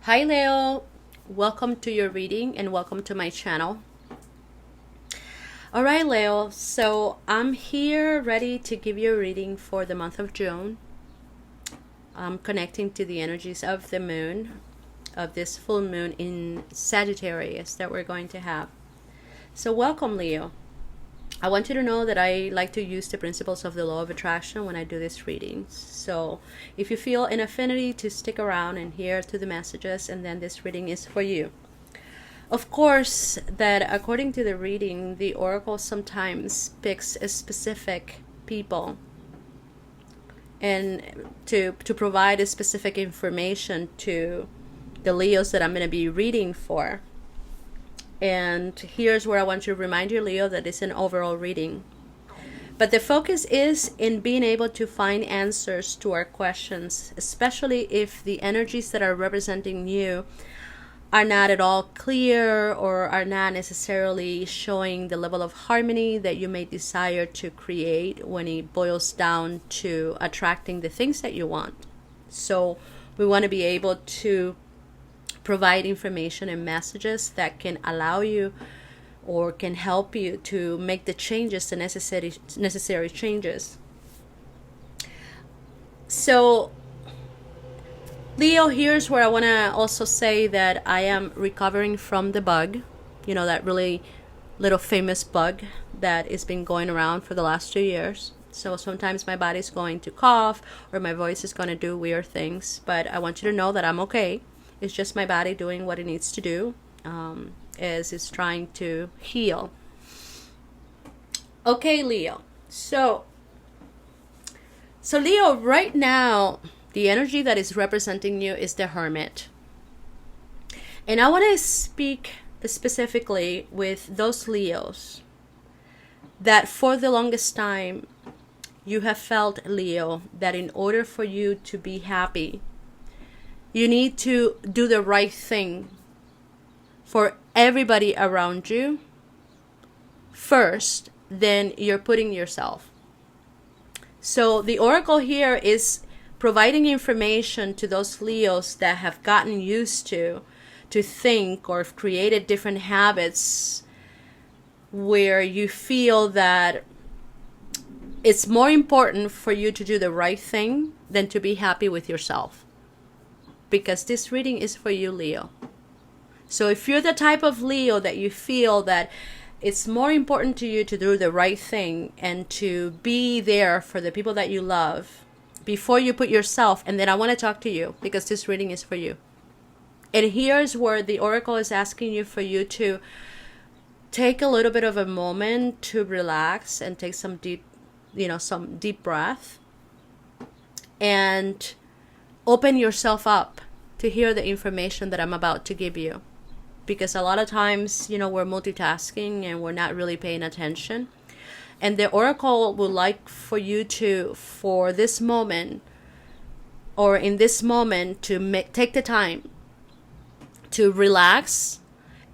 Hi Leo, welcome to your reading and welcome to my channel. Alright Leo, so I'm here ready to give you a reading for the month of June. I'm connecting to the energies of the moon, of this full moon in Sagittarius that we're going to have. So welcome Leo. I want you to know that I like to use the principles of the law of attraction when I do these readings. So if you feel an affinity to stick around and hear to the messages, and then this reading is for you. Of course, that according to the reading, the oracle sometimes picks a specific people and to provide a specific information to the Leos that I'm going to be reading for. And here's where I want to remind you, Leo, that it's an overall reading. But the focus is in being able to find answers to our questions, especially if the energies that are representing you are not at all clear or are not necessarily showing the level of harmony that you may desire to create when it boils down to attracting the things that you want. So we want to be able to provide information and messages that can allow you or can help you to make the changes, the necessary changes. So Leo, here's where I want to also say that I am recovering from the bug, that really little famous bug that has been going around for the last 2 years. So sometimes my body's going to cough or my voice is going to do weird things, but I want you to know that I'm okay. It's just my body doing what it needs to do as it's trying to heal. Okay, Leo. So Leo, right now, the energy that is representing you is the Hermit. And I want to speak specifically with those Leos that for the longest time you have felt, Leo, that in order for you to be happy, you need to do the right thing for everybody around you first, then you're putting yourself. So the oracle here is providing information to those Leos that have gotten used to think or have created different habits where you feel that it's more important for you to do the right thing than to be happy with yourself. Because this reading is for you, Leo. So if you're the type of Leo that you feel that it's more important to you to do the right thing and to be there for the people that you love before you put yourself, and then I want to talk to you because this reading is for you. And here's where the oracle is asking you for you to take a little bit of a moment to relax and take some deep breath and open yourself up to hear the information that I'm about to give you. Because a lot of times, we're multitasking and we're not really paying attention. And the oracle would like for you to, for this moment, or in this moment, to take the time to relax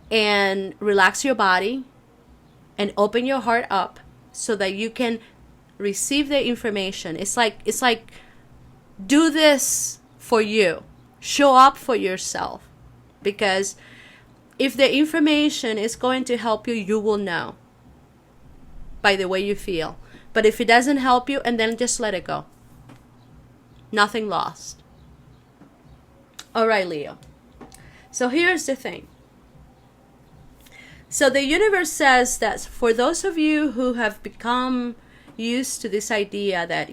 and relax your body and open your heart up so that you can receive the information. It's like do this for you. Show up for yourself. Because if the information is going to help you, you will know by the way you feel. But if it doesn't help you, and then just let it go. Nothing lost. All right, Leo. So here's the thing. So the universe says that for those of you who have become used to this idea that,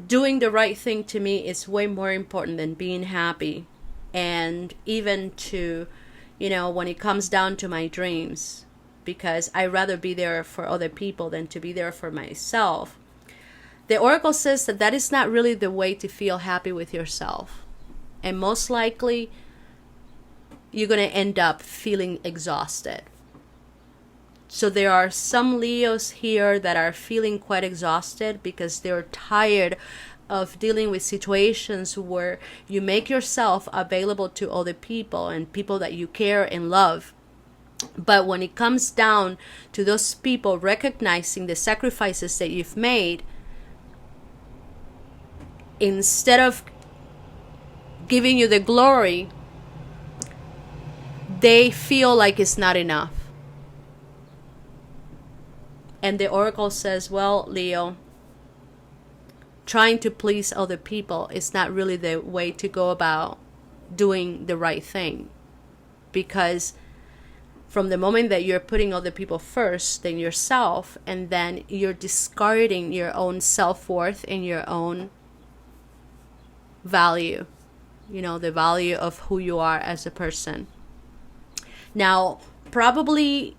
doing the right thing to me is way more important than being happy. And even to, when it comes down to my dreams, because I'd rather be there for other people than to be there for myself. The oracle says that that is not really the way to feel happy with yourself. And most likely, you're going to end up feeling exhausted. So there are some Leos here that are feeling quite exhausted because they're tired of dealing with situations where you make yourself available to other people and people that you care and love. But when it comes down to those people recognizing the sacrifices that you've made, instead of giving you the glory, they feel like it's not enough. And the oracle says, well, Leo, trying to please other people is not really the way to go about doing the right thing. Because from the moment that you're putting other people first, then yourself, and then you're discarding your own self-worth and your own value, the value of who you are as a person. Now, probably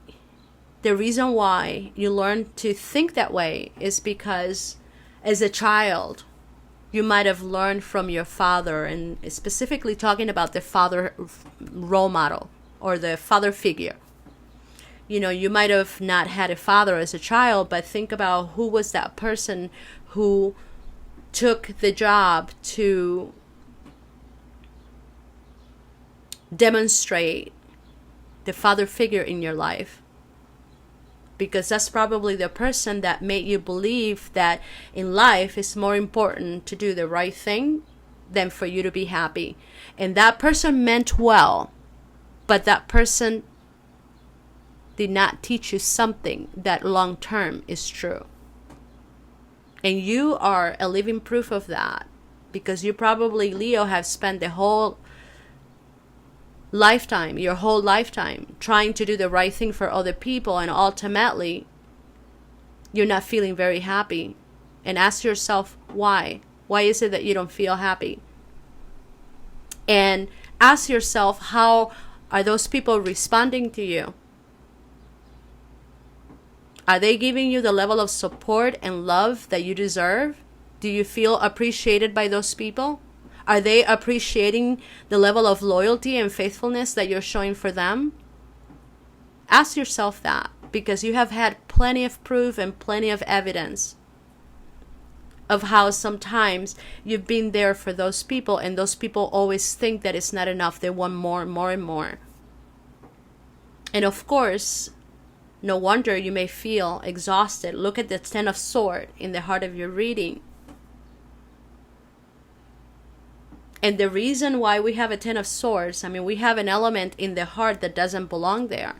the reason why you learn to think that way is because as a child, you might have learned from your father, and specifically talking about the father role model or the father figure. You might have not had a father as a child, but think about who was that person who took the job to demonstrate the father figure in your life. Because that's probably the person that made you believe that in life it's more important to do the right thing than for you to be happy. And that person meant well, but that person did not teach you something that long term is true. And you are a living proof of that, because you probably, Leo, have spent your whole lifetime trying to do the right thing for other people, and ultimately you're not feeling very happy. And ask yourself why is it that you don't feel happy? And ask yourself, how are those people responding to you? Are they giving you the level of support and love that you deserve? Do you feel appreciated by those people? Are they appreciating the level of loyalty and faithfulness that you're showing for them? Ask yourself that, because you have had plenty of proof and plenty of evidence of how sometimes you've been there for those people, and those people always think that it's not enough. They want more and more. And of course, no wonder you may feel exhausted. Look at the Ten of Swords in the heart of your reading. And the reason why we have a Ten of Swords, we have an element in the heart that doesn't belong there.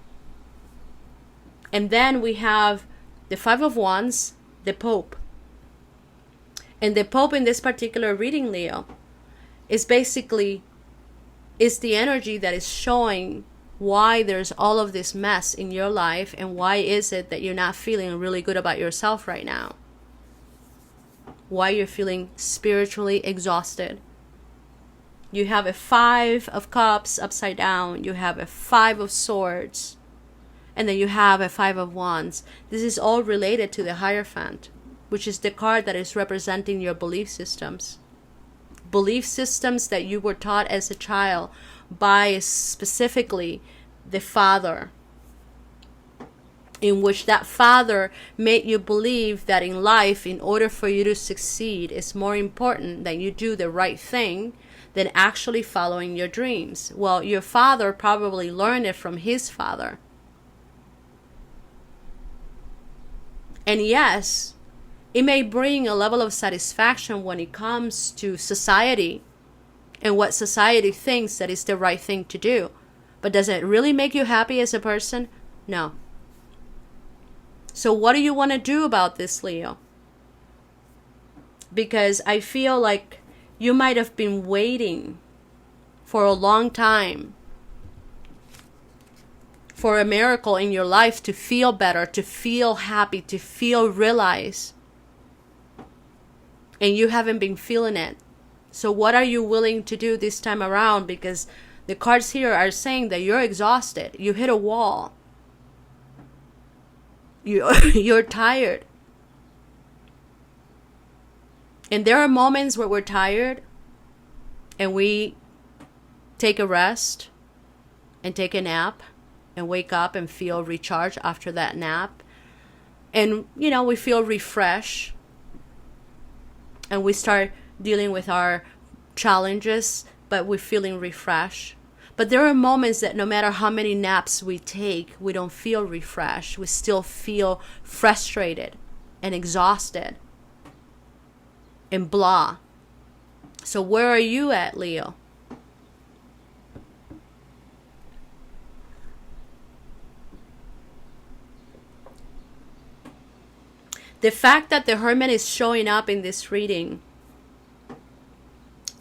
And then we have the Five of Wands, the Pope. And the Pope in this particular reading, Leo, is the energy that is showing why there's all of this mess in your life, and why is it that you're not feeling really good about yourself right now. Why you're feeling spiritually exhausted. You have a Five of Cups upside down. You have a Five of Swords. And then you have a Five of Wands. This is all related to the Hierophant, which is the card that is representing your belief systems. Belief systems that you were taught as a child by specifically the father, in which that father made you believe that in life, in order for you to succeed, it's more important that you do the right thing than actually following your dreams. Well, your father probably learned it from his father. And yes, it may bring a level of satisfaction when it comes to society and what society thinks that is the right thing to do. But does it really make you happy as a person? No. So what do you want to do about this, Leo? Because I feel like you might have been waiting for a long time for a miracle in your life to feel better, to feel happy, to feel realized. And you haven't been feeling it. So what are you willing to do this time around? Because the cards here are saying that you're exhausted. You hit a wall. You're tired. And there are moments where we're tired and we take a rest and take a nap and wake up and feel recharged after that nap. And, we feel refreshed. And we start dealing with our challenges, but we're feeling refreshed. But there are moments that no matter how many naps we take, we don't feel refreshed. We still feel frustrated and exhausted and blah. So where are you at, Leo? The fact that the Hermit is showing up in this reading,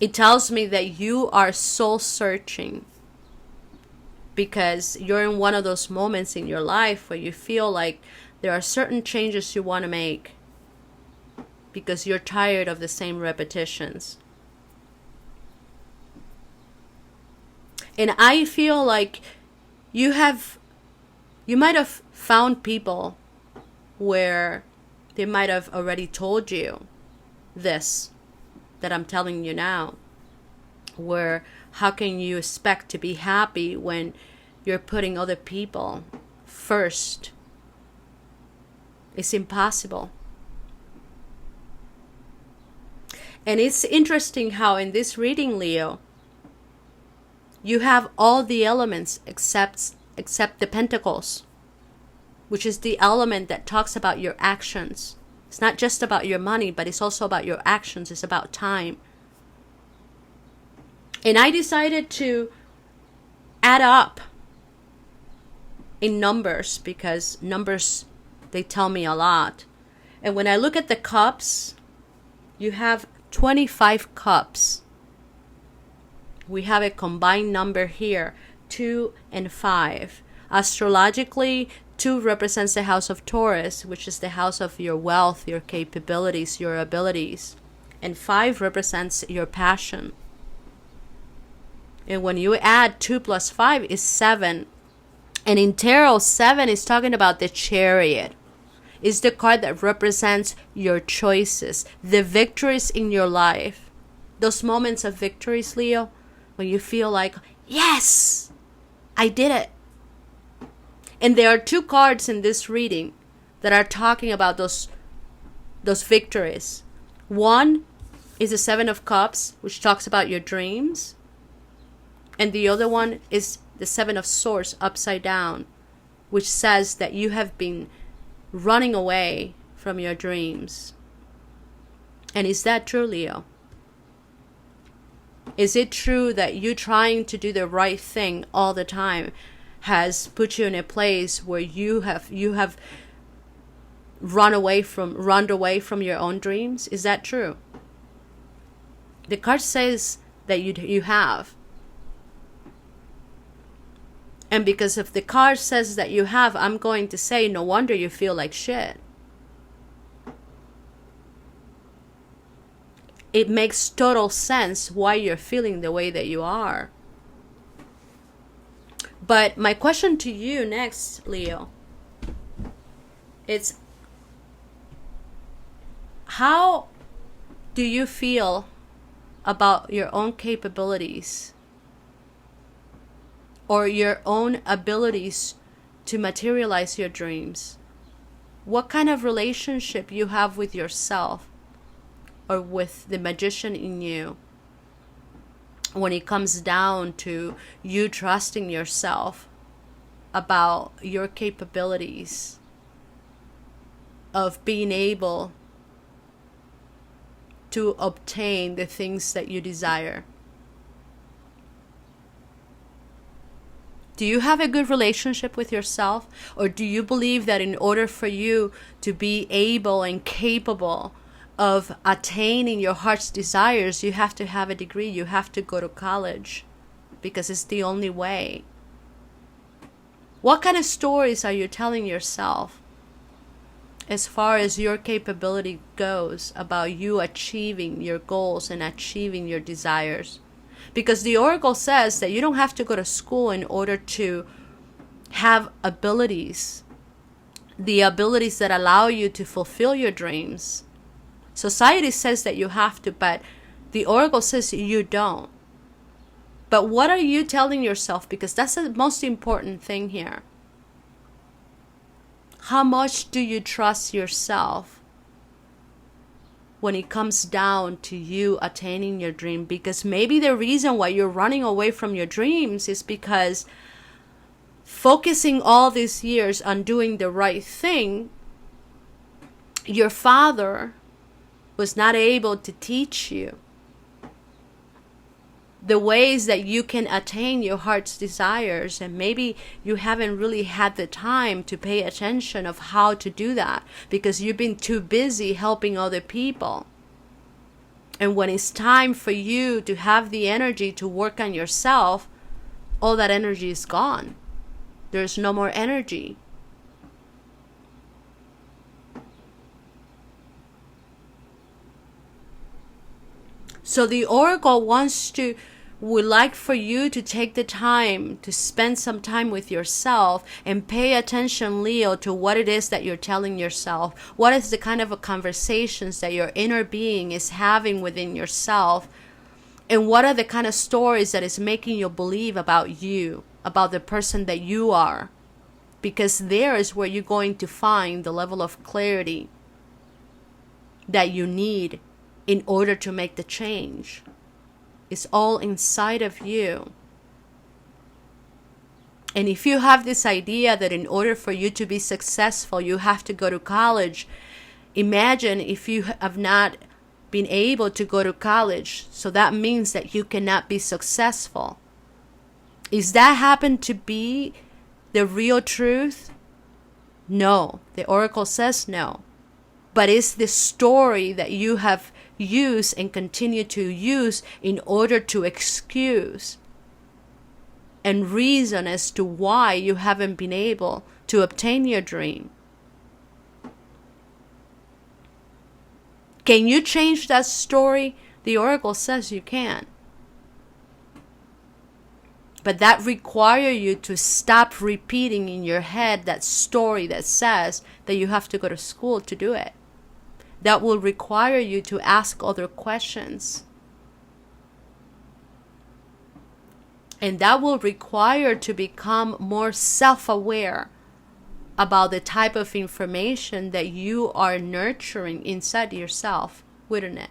it tells me that you are soul searching, because you're in one of those moments in your life where you feel like there are certain changes you want to make because you're tired of the same repetitions. And I feel like you might have found people where they might have already told you this that I'm telling you now, where how can you expect to be happy when you're putting other people first? It's impossible. And it's interesting how in this reading, Leo, you have all the elements except the Pentacles, which is the element that talks about your actions. It's not just about your money, but it's also about your actions. It's about time. And I decided to add up in numbers, because numbers, they tell me a lot. And when I look at the cups, you have 25 cups. We have a combined number here, 2 and 5. Astrologically, 2 represents the house of Taurus, which is the house of your wealth, your capabilities, your abilities. And 5 represents your passion. And when you add 2 plus 5 is 7. And in tarot, 7 is talking about the Chariot. It's the card that represents your choices, the victories in your life. Those moments of victories, Leo, when you feel like, yes, I did it. And there are 2 cards in this reading that are talking about those victories. One is the 7 of Cups, which talks about your dreams. And the other one is the 7 of Swords upside down, which says that you have been running away from your dreams. And is that true, Leo? Is it true that you trying to do the right thing all the time has put you in a place where you have run away from your own dreams? Is that true? The card says that you have. And because if the card says that you have, I'm going to say, no wonder you feel like shit. It makes total sense why you're feeling the way that you are. But my question to you next, Leo, it's how do you feel about your own capabilities or your own abilities to materialize your dreams? What kind of relationship you have with yourself or with the magician in you when it comes down to you trusting yourself about your capabilities of being able to obtain the things that you desire? Do you have a good relationship with yourself? Or do you believe that in order for you to be able and capable of attaining your heart's desires, you have to have a degree, you have to go to college, because it's the only way? What kind of stories are you telling yourself as far as your capability goes about you achieving your goals and achieving your desires? Because the Oracle says that you don't have to go to school in order to have abilities, the abilities that allow you to fulfill your dreams. Society says that you have to, but the Oracle says you don't. But what are you telling yourself? Because that's the most important thing here. How much do you trust yourself when it comes down to you attaining your dream? Because maybe the reason why you're running away from your dreams is because focusing all these years on doing the right thing, your father was not able to teach you the ways that you can attain your heart's desires, and maybe you haven't really had the time to pay attention of how to do that because you've been too busy helping other people. And when it's time for you to have the energy to work on yourself, all that energy is gone. There's no more energy. So the Oracle would like for you to take the time to spend some time with yourself and pay attention, Leo, to what it is that you're telling yourself. What is the kind of conversations that your inner being is having within yourself? And what are the kind of stories that is making you believe about you, about the person that you are? Because there is where you're going to find the level of clarity that you need in order to make the change. It's all inside of you. And if you have this idea that in order for you to be successful, you have to go to college, imagine if you have not been able to go to college. So that means that you cannot be successful. Is that happen to be the real truth? No. The Oracle says no. But it's the story that you have used and continue to use in order to excuse and reason as to why you haven't been able to obtain your dream. Can you change that story? The Oracle says you can. But that requires you to stop repeating in your head that story that says that you have to go to school to do it. That will require you to ask other questions. And that will require to become more self-aware about the type of information that you are nurturing inside yourself, wouldn't it?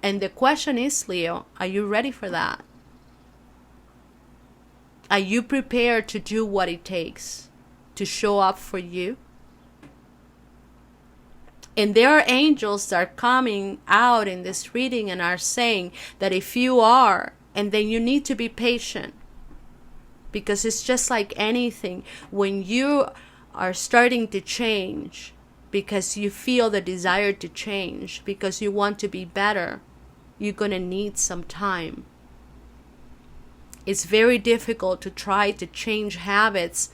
And the question is, Leo, are you ready for that? Are you prepared to do what it takes to show up for you? And there are angels that are coming out in this reading and are saying that if you are, and then you need to be patient. Because it's just like anything. When you are starting to change, because you feel the desire to change, because you want to be better, you're going to need some time. It's very difficult to try to change habits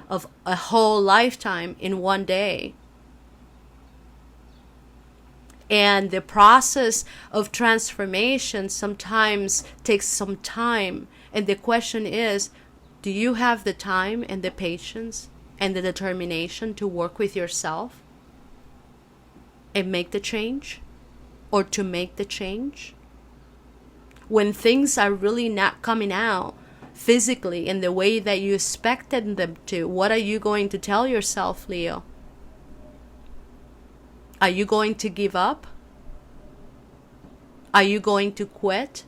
of a whole lifetime in one day. And the process of transformation sometimes takes some time. And the question is, do you have the time and the patience and the determination to work with yourself and make the change, or to make the change? When things are really not coming out physically in the way that you expected them to, what are you going to tell yourself, Leo? Are you going to give up? Are you going to quit?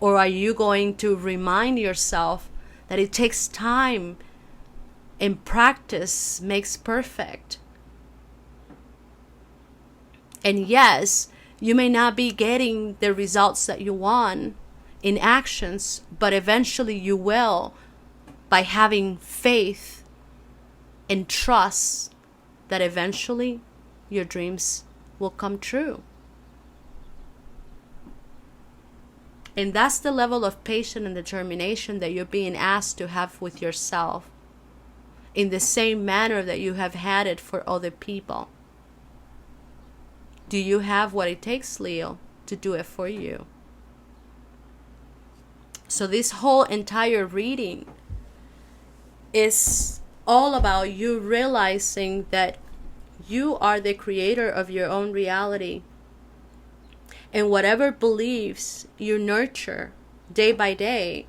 Or are you going to remind yourself that it takes time and practice makes perfect? And yes, you may not be getting the results that you want in actions, but eventually you will, by having faith and trust that eventually your dreams will come true. And that's the level of patience and determination that you're being asked to have with yourself, in the same manner that you have had it for other people. Do you have what it takes, Leo, to do it for you? So this whole entire reading is all about you realizing that you are the creator of your own reality. And whatever beliefs you nurture day by day,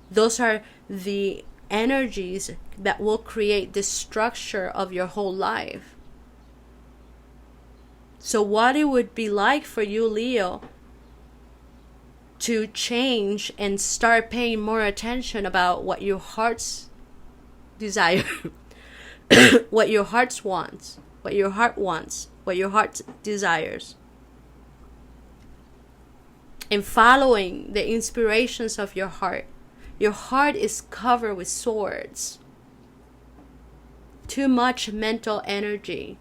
those are the energies that will create the structure of your whole life. So what it would be like for you, Leo, to change and start paying more attention about what your heart's desire, what your heart wants, what your heart desires. and following the inspirations of your heart. Your heart is covered with swords. Too much mental energy.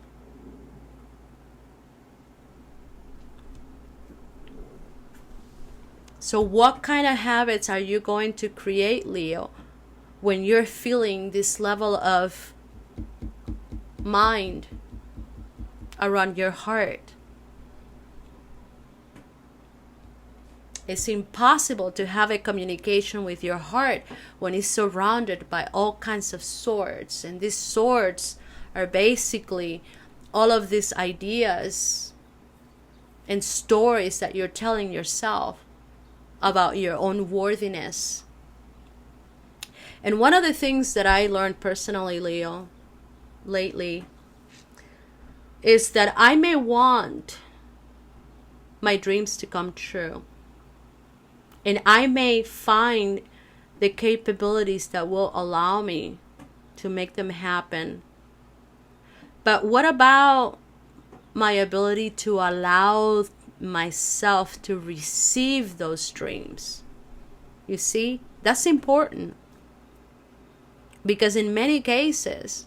So what kind of habits are you going to create, Leo, when you're feeling this level of mind around your heart? It's impossible to have a communication with your heart when it's surrounded by all kinds of swords. And these swords are basically all of these ideas and stories that you're telling yourself about your own worthiness. And one of the things that I learned personally, Leo, lately, is that I may want my dreams to come true. And I may find the capabilities that will allow me to make them happen. But what about my ability to allow myself to receive those dreams? You see, that's important. Because in many cases,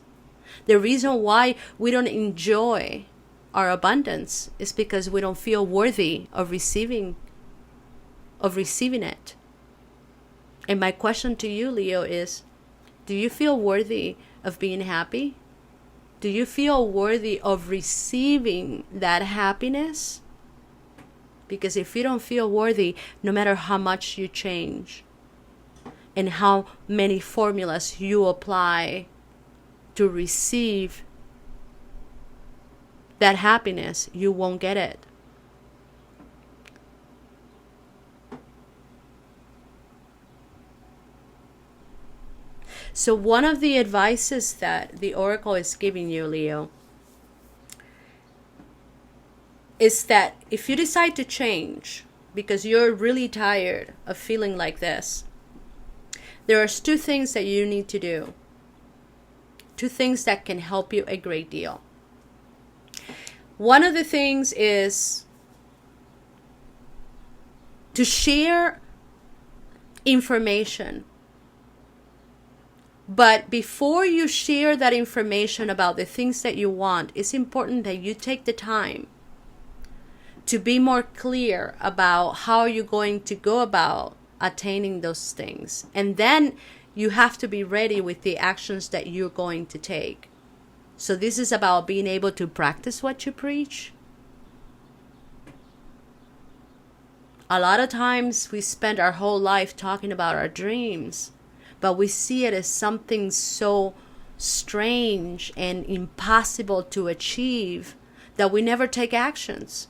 the reason why we don't enjoy our abundance is because we don't feel worthy of receiving it. And my question to you, Leo, is, do you feel worthy of being happy? Do you feel worthy of receiving that happiness? Because if you don't feel worthy, no matter how much you change and how many formulas you apply to receive that happiness, you won't get it. So one of the advices that the Oracle is giving you, Leo, is that if you decide to change because you're really tired of feeling like this, there are two things that you need to do. Two things that can help you a great deal. One of the things is to share information. But before you share that information about the things that you want, it's important that you take the time to be more clear about how you're going to go about attaining those things. And then you have to be ready with the actions that you're going to take. So this is about being able to practice what you preach. A lot of times we spend our whole life talking about our dreams, but we see it as something so strange and impossible to achieve that we never take actions.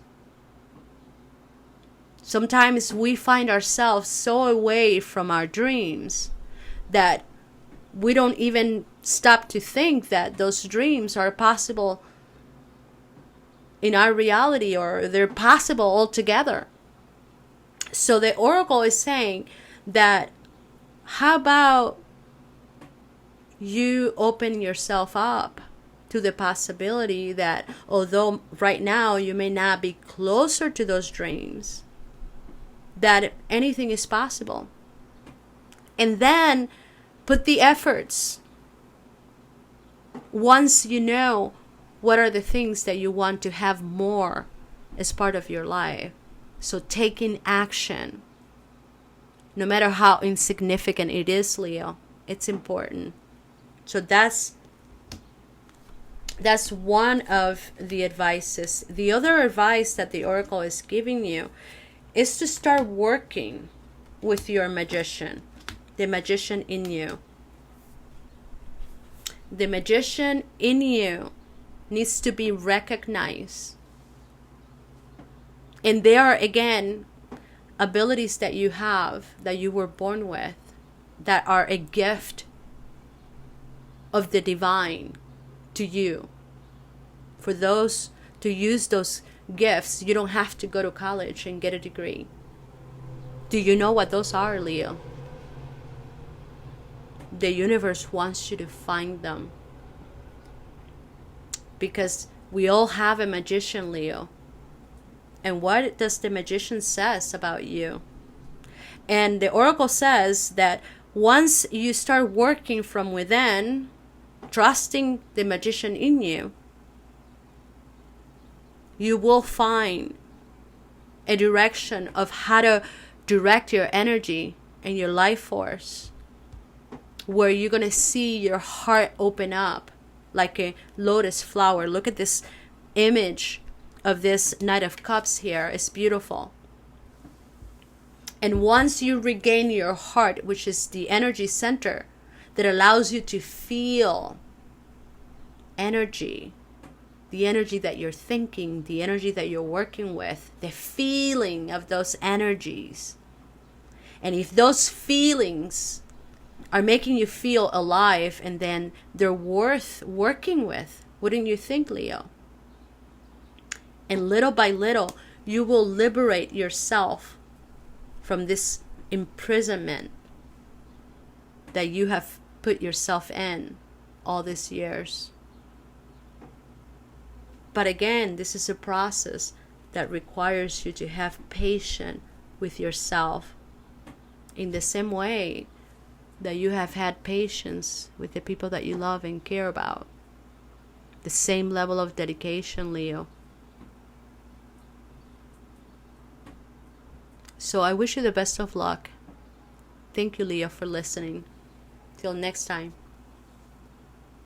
Sometimes we find ourselves so away from our dreams that we don't even stop to think that those dreams are possible in our reality, or they're possible altogether. So the Oracle is saying that, how about you open yourself up to the possibility that although right now you may not be closer to those dreams, that anything is possible. And then put the efforts. Once you know what are the things that you want to have more as part of your life. So taking action, no matter how insignificant it is, Leo, it's important. So that's one of the advices. The other advice that the Oracle is giving you is to start working with your magician, the magician in you. The magician in you needs to be recognized. And there are, again, abilities that you have, that you were born with, that are a gift of the divine to you. For those to use those gifts, you don't have to go to college and get a degree. Do you know what those are, Leo? The universe wants you to find them. Because we all have a magician, Leo. And what does the magician says about you? And the oracle says that once you start working from within, trusting the magician in you, you will find a direction of how to direct your energy and your life force, where you're going to see your heart open up like a lotus flower. Look at this image of this Knight of Cups here. It's beautiful. And once you regain your heart, which is the energy center that allows you to feel energy, the energy that you're thinking, the energy that you're working with, the feeling of those energies. And if those feelings are making you feel alive, and then they're worth working with, wouldn't you think, Leo? And little by little, you will liberate yourself from this imprisonment that you have put yourself in all these years. But again, this is a process that requires you to have patience with yourself, in the same way that you have had patience with the people that you love and care about. The same level of dedication, Leo. So I wish you the best of luck. Thank you, Leo, for listening. Till next time.